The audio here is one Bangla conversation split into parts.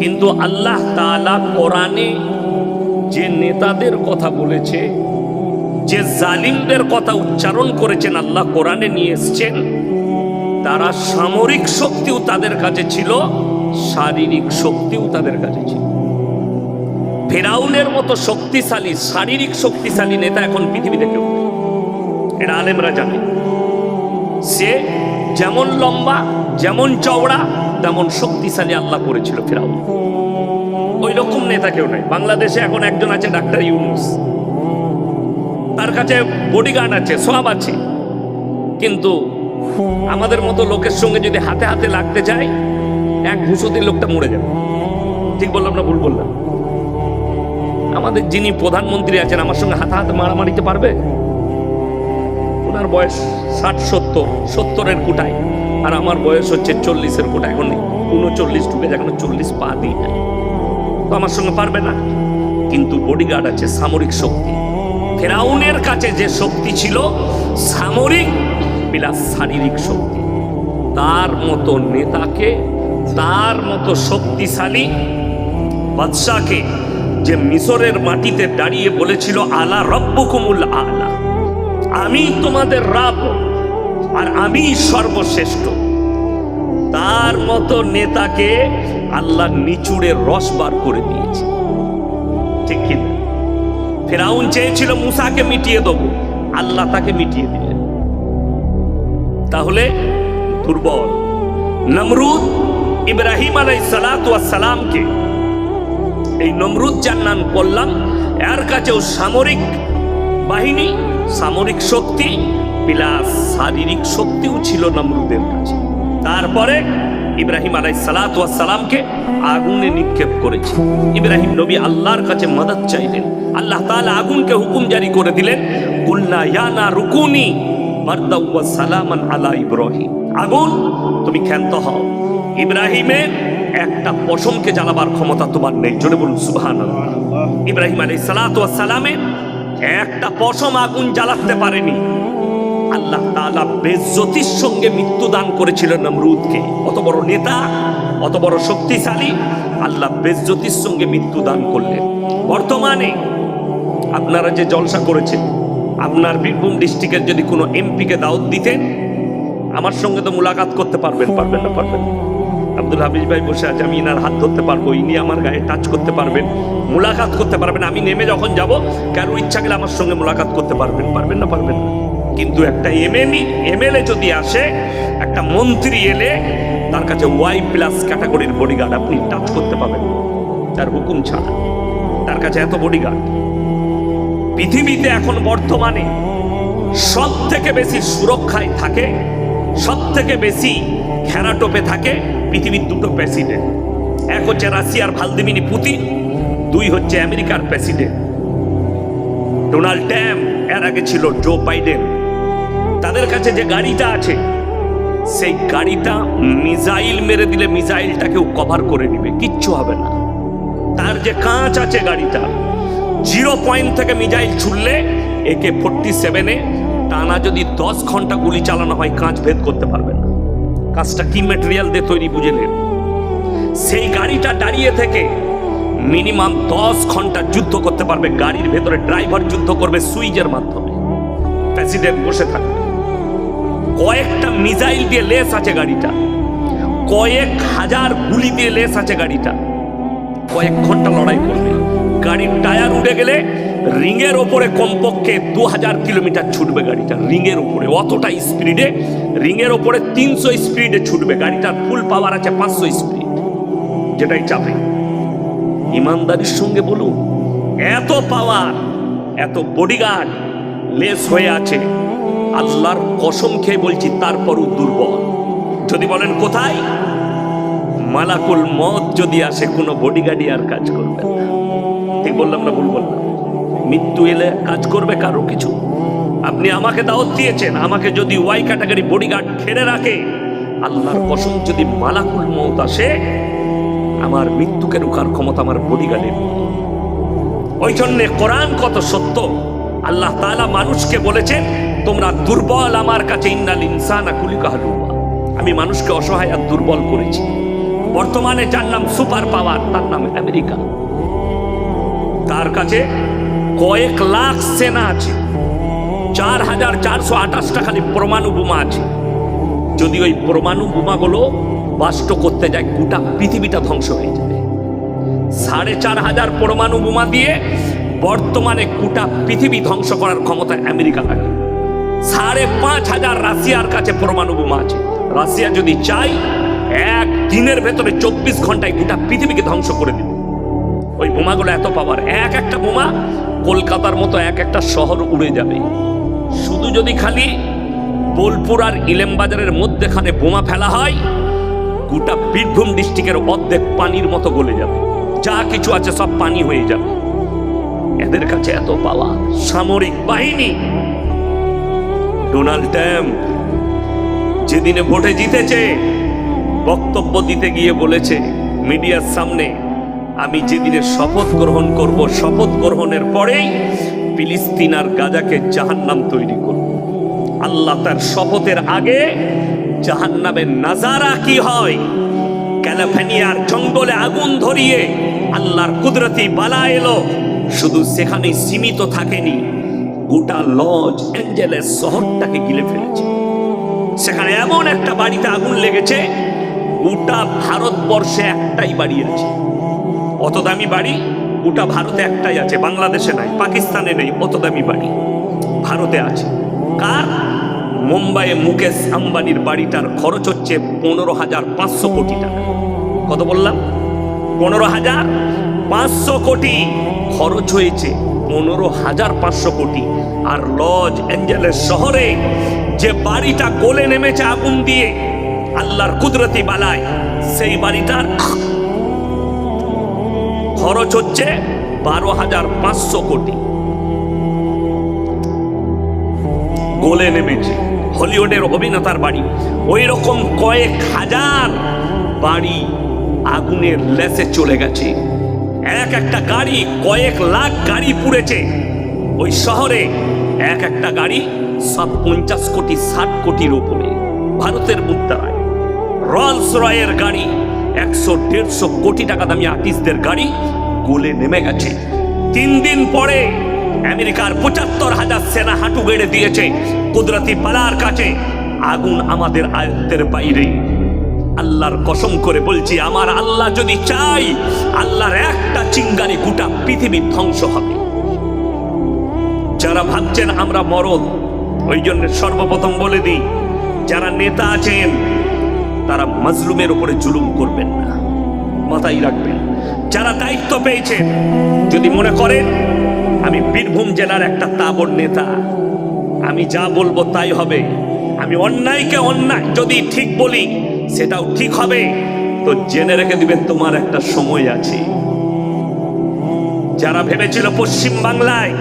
কিন্তু আল্লাহ তাআলা কোরআনে যে নেতাদের কথা বলেছে, যে জালিমদের কথা উচ্চারণ করেছেন, আল্লাহ কোরআনে নিয়ে এসেছেন, তারা সামরিক শক্তিও তাদের কাছে ছিল, শারীরিক শক্তিও তাদের কাছে ছিল। ফেরাউনের মতো শক্তিশালী, শারীরিক শক্তিশালী নেতা এখন পৃথিবীতে কেউ নেই। এটা আলেমরা জানে। সে যেমন লম্বা, যেমন চওড়া, তেমন শক্তিশালী আল্লাহ করেছিল ফেরাউন। ওই রকম নেতা কেউ নেই। বাংলাদেশে এখন একজন আছে, ডাক্তার ইউনূস। তার কাছে বডিগার্ড আছে, সব আছে, কিন্তু আমাদের মতো লোকের সঙ্গে যদি হাতে হাতে লাগতে যায়, এক ঘুষোতে লোকটা মরে যাবে। ঠিক বললাম না ভুল বললাম? আমাদের যিনি প্রধানমন্ত্রী আছেন, আমার সঙ্গে হাতে হাতে মারামারিতে পারবে? ওনার বয়স 60-70-70-এর কোটায়, আর আমার বয়স হচ্ছে 40-এর কোটায়। এখন 39 ঢুকে যায়, এখন 40 পা দিই না, তো আমার সঙ্গে পারবে না। কিন্তু বডিগার্ড আছে, সামরিক শক্তি। ফেরাউনের কাছে যে শক্তি ছিল সামরিক প্লাস শারীরিক শক্তি, তার মতো নেতাকে, তার মতো শক্তিশালী বাদশাকে, যে মিশরের মাটিতে দাঁড়িয়ে বলেছিল আলা রব্বুকুমুল আলা, আমি তোমাদের রব আর আমি সর্বশ্রেষ্ঠ, তার মতো নেতাকে আল্লাহ নিচুড়ে রস বার করে দিয়েছে। ঠিক কি? ফেরাউন চেয়েছিল মুসাকে মিটিয়ে দেবো, আল্লাহ তাকে মিটিয়ে দিলেন। তাহলে দুর্বল নমরুদ ইব্রাহিম আলাইহিসসালামকে, এই নমরুদ যার নাম করলাম, এর কাছেও সামরিক বাহিনী, সামরিক শক্তি প্লাস শারীরিক শক্তিও ছিল নমরুদের কাছে। তারপরে ইব্রাহিম আলাইহিসসালামকে আগুনে নিক্ষেপ করেছে। ইব্রাহিম নবী আল্লাহর কাছে মদদ চাইলেন, আল্লাহ তাআলা আগুনকে হুকুম জারি করে দিলেন, কুলনা ইয়া নারু কুনি বারদাও ওয়া সালামান আলা ইব্রাহিম, আগুন তুমি ক্ষান্ত হও, ইব্রাহিমের একটা পশমকে জ্বালাবার ক্ষমতা তোমার নেই। জোরে বলুন সুবহানাল্লাহ। ইব্রাহিম আলাইহিসসালামের একটা পশম আগুন জ্বালাতে পারেনি। আল্লাহ তাআলা বেজ্জতির সঙ্গে মৃত্যু দান করেছিলেন নমরুদকে। অত বড় নেতা, অত বড় শক্তিশালী, আল্লাহ বেজ্জতির সঙ্গে মৃত্যু দান করলেন। বর্তমানে আপনারা যে জলসা করেছেন, আপনার বীরভূম ডিস্ট্রিক্টের যদি কোনো এমপিকে দাওয়াত দিতেন, আমার সঙ্গে তো মুলাকাত করতে পারবেন? পারবেন না? পারবেন। আব্দুল হাফিজ ভাই বসে আছে, আমি ইনার হাত ধরতে পারবো, ইনি আমার গায়ে টাচ করতে পারবেন, মুলাকাত করতে পারবেন। আমি নেমে যখন যাব, কারোর ইচ্ছা গেলে আমার সঙ্গে মুলাকাত করতে পারবেন? পারবেন না? পারবেন না। কিন্তু একটা এমএলএ যদি আসে, একটা মন্ত্রী এলে, তার কাছে Y+ ক্যাটাগরির বডিগার্ড আপনি টাচ করতে পাবেন, তার হুকুম ছাড়া। তার কাছে এত বডিগার্ড। পৃথিবীতে এখন বর্তমানে সব থেকে বেশি সুরক্ষায় থাকে, সব থেকে বেশি ঘেরাটোপে থাকে পৃথিবীর দুটো প্রেসিডেন্ট। এক হচ্ছে রাশিয়ার ভ্লাদিমির পুতিন, দুই হচ্ছে আমেরিকার প্রেসিডেন্ট ডোনাল্ড ট্রাম্প, এর আগে ছিল জো বাইডেন। তাদের কাছে যে গাড়িটা আছে, সেই গাড়িটা মিসাইল মেরে দিলে মিসাইলটাকেও কভার করে নিবে, কিচ্ছু হবে না। তার যে কাঁচ আছে গাড়িটা, 0 পয়েন্ট থেকে মিসাইল ছুড়লে AK-47 টানা যদি 10 ঘন্টা গুলি চালানো হয়, কাঁচ ভেদ করতে পারবে না। কাঁচটা কি ম্যাটেরিয়াল দিয়ে তৈরি বুঝে নেন। সেই গাড়িটা দাঁড়িয়ে থেকে মিনিমাম 10 ঘন্টা যুদ্ধ করতে পারবে। গাড়ির ভেতরে ড্রাইভার যুদ্ধ করবে সুইচের মাধ্যমে, প্রেসিডেন্ট বসে থাকবে। কয়েকটা মিসাইল দিয়ে লেস আছে গাড়িটা, কয়েক হাজার গুলি দিয়ে লেস আছে গাড়িটা। কয়েক ঘন্টা লড়াই করবে। গাড়ির টায়ার উড়ে গেলে রিংয়ের ওপরে কমপক্ষে 2000 কিলোমিটার ছুটবে গাড়িটা, রিংয়ের উপরে। অতটা স্পিডে, রিংয়ের ওপরে 300 স্পিডে ছুটবে। গাড়িটার ফুল পাওয়ার আছে 500 স্পিড, যেটাই চাপে। ইমানদারির সঙ্গে বলুন, এত পাওয়ার, এত বডিগার্ড লেস হয়ে আছে, আল্লাহর কসম খেয়ে বলছি, তারপরও দুর্বল। যদি বলেন কোথায়, মালাকুল মত যদি আসে, কোনো বডিগার্ডই আর কাজ করবে না। ঠিক বললাম না ভুল বললাম? মৃত্যু এলে কাজ করবে কারো কিছু? আপনি আমাকে দাওয়াত দিয়েছেন, আমাকে যদি Y ক্যাটাগরি বডিগার্ড ঘিরে রাখে, আল্লাহর কসম যদি মালাকুল মত আসে, আমার মৃত্যুকে রোকার ক্ষমতা আমার বডিগার্ডের। ওই জন্যে কোরআন কত সত্য। আল্লাহ তাআলা মানুষকে বলেছেন, তোমরা দুর্বল আমার কাছে, ইন্নাল ইনসানা খুলিকা হালুয়া। আমি মানুষকে অসহায় আর দুর্বল করেছি। বর্তমানে যার নাম সুপার পাওয়ার, তার নাম আমেরিকা। তার কাছে কয়েক লাখ সেনা আছে, 4428টা খালি পরমাণু বোমা আছে। যদি ওই পরমাণু বোমাগুলো বাস্ট করতে যায়, গোটা পৃথিবীটা ধ্বংস হয়ে যাবে। 4500 পরমাণু বোমা দিয়ে বর্তমানে গোটা পৃথিবী ধ্বংস করার ক্ষমতা আমেরিকা থাকে। 5500 রাশিয়ার কাছে পরমাণু বোমা আছে। রাশিয়া যদি চায়, এক দিনের ভেতরে 24 ঘন্টায় গোটা পৃথিবীকে ধ্বংস করে দিবে। ওই বোমাগুলো এত পাওয়ার, এক একটা বোমা কলকাতার মতো এক একটা শহর উড়ে যাবে। শুধু যদি খালি বোলপুর আর ইলেমবাজারের মধ্যেখানে বোমা ফেলা হয়, গোটা বীরভূম ডিস্ট্রিক্টের অর্ধেক পানির মতো গলে যাবে। যা কিছু আছে সব পানি হয়ে যাবে। এদের কাছে এত পাওয়ার, সামরিক বাহিনী। ডোনাল্ড ট্রাম্প যেদিনে ভোটে জিতেছে, বক্তব্য দিতে গিয়ে বলেছে মিডিয়ার সামনে, আমি যেদিনে শপথ গ্রহণ করব, শপথ গ্রহণের পরেই ফিলিস্তিন আর গাজাকে জাহান্নাম তৈরি করব। আল্লাহ তার শপথের আগে জাহান্নামের নাজারা কি হয়, ক্যালিফোর্নিয়ার জঙ্গলে আগুন ধরিয়ে আল্লাহর কুদরতি বালা এলো, শুধু সেখানেই সীমিত থাকেনি, গোটা লস অ্যাঞ্জেলেস শহরটাকে গিলে ফেলেছে। সেখানে এমন একটা বাড়িতে আগুন লেগেছে, গোটা ভারতবর্ষে একটাই বাড়ি আছে। অত দামি বাড়ি গোটা ভারতে একটাই আছে, বাংলাদেশে নাই, পাকিস্তানে নেই। অত দামি বাড়ি ভারতে আছে। কার? মুম্বাইয়ে মুকেশ আম্বানির বাড়িটার খরচ হচ্ছে 15,500 কোটি টাকা। কত বললাম? 15,500 কোটি খরচ হয়েছে, 15,500 কোটি। আর লস অ্যাঞ্জেলেস শহরে যে বাড়িটা গলে নেমেছে আগুন দিয়ে আল্লাহর কুদরতি বালায়, সেই বাড়িটার খরচ হচ্ছে 12,500 কোটি। গলে নেমেছে। হলিউডের অভিনেতার বাড়ি, ওই রকম কয়েক হাজার বাড়ি আগুনের লেসে চলে গেছে। এক একটা গাড়ি, কয়েক লাখ গাড়ি পুড়েছে ওই শহরে। এক একটা গাড়ি সব 50 কোটি 60 কোটির উপরে ভারতের মুদ্রায়। রোলস রয়ের গাড়ি 100-150 কোটি টাকা দামি আর্টিস্টদের গাড়ি গলে নেমে গেছে। 3 দিন পরে আমেরিকার 75,000 সেনা হাঁটু গেড়ে দিয়েছে কুদরতি বালার কাছে। আগুন আমাদের আয়ত্তের বাইরে। আল্লাহর কসম করে বলছি, আমার আল্লাহ যদি চাই, আল্লাহর একটা চিঙ্গারি গোটা পৃথিবী ধ্বংস হবে। যারা ভাবছেন আমরা মরদ, ওই জন্য সর্বপ্রথম বলে দিই, যারা নেতা আছেন তারা মাজলুমের উপরে জুলুম করবেন না, মাথায় রাখবেন। যারা দায়িত্ব পেয়েছেন, যদি মনে করেন আমি বীরভূম জেলার একটা তাবর নেতা, আমি যা বলবো তাই হবে, আমি অন্যায়কে অন্যায় যদি ঠিক বলি সেটাও ঠিক হবে, তো জেনে রেখে দিবেন তোমার একটা সময় আছে। যারা ভেবেছিল পশ্চিম বাংলায়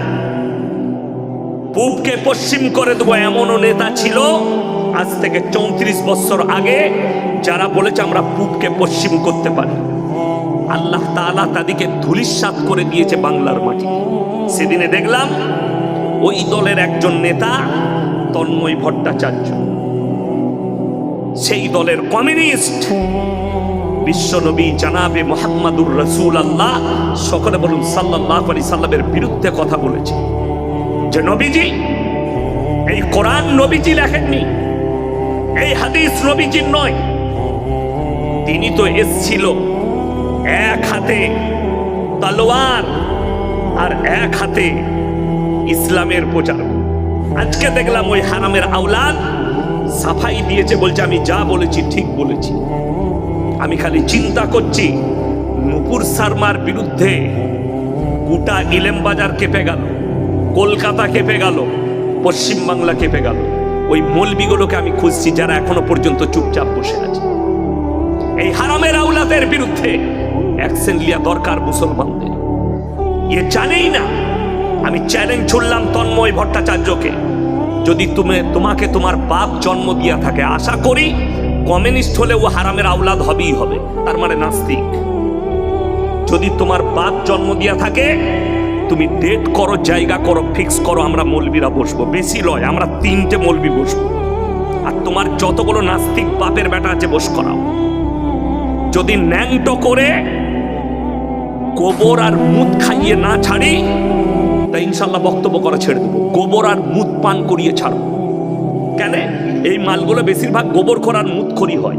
পূবকে পশ্চিম করে দেবো, এমনও নেতা ছিল আজ থেকে 34 বছর আগে, যারা বলেছে আমরা পূবকে পশ্চিম করতে পারি। আল্লাহ তাআলা তাদেরকে ধূলিসাৎ করে দিয়েছে বাংলার মাটি। সেদিনে দেখলাম ওই দলের একজন নেতা তন্ময় ভট্টাচার্য, সেই দলের কমিউনিস্ট, বিশ্বনবী জানাবে মুহাম্মাদুর রাসূলুল্লাহ, সকলে বলুন সাল্লাল্লাহু আলাইহি সাল্লামের বিরুদ্ধে কথা বলেছে। যে নবীজি, এই কোরআন নবীজি লেখেননি, এই হাদিস নবীজির নয়। তিনি তো এসেছিল এক হাতে তলোয়ার আর এক হাতে ইসলামের প্রচার। আজকে দেখলাম ওই হারামের আওলাদ সাফাই দিয়েছে, বলছে আমি যা বলেছি ঠিক বলেছি। আমি খালি চিন্তা করছি, নুপুর শর্মার বিরুদ্ধে গোটা ইলেমবাজার কেঁপে গেল, কলকাতা কেঁপে গেল, পশ্চিমবাংলা কেঁপে গেল। ওই মৌলবীগুলোকে আমি খুঁজছি যারা এখনো পর্যন্ত চুপচাপ বসে আছে। এই হারামের আওলাদের বিরুদ্ধে অ্যাকশন লিয়া দরকার মুসলমানদের। এ জানেই না। আমি চ্যালেঞ্জ ছুড়লাম তন্ময় ভট্টাচার্যকে, যদি তোমাকে তোমার বাপ জন্ম দিয়া থাকে, আশা করি কমিউনিস্ট হলে ও হারামের আওলাদ হবেই হবে, তার মানে নাস্তিক। যদি তোমার বাপ জন্ম দিয়া থাকে, তুমি ডেট করো, জায়গা করো, ফিক্স করো, আমরা মৌলবীরা বসবো। বেশি লয়, আমরা 3টে মৌলবী বসবো। আর তোমার যতগুলো নাস্তিক বাপের বেটা আছে বস করাও। যদি ন্যাংটো করে গোবর আর মুত খাইয়ে না ছাড়ি, তাই ইনশাল্লাহ বক্তব্য করা ছেড়ে দেবো। গোবর আর মুত পান করিয়ে ছাড়ো। কেন? এই মালগুলো বেশিরভাগ গোবর খোর আর মুত খড়ি হয়।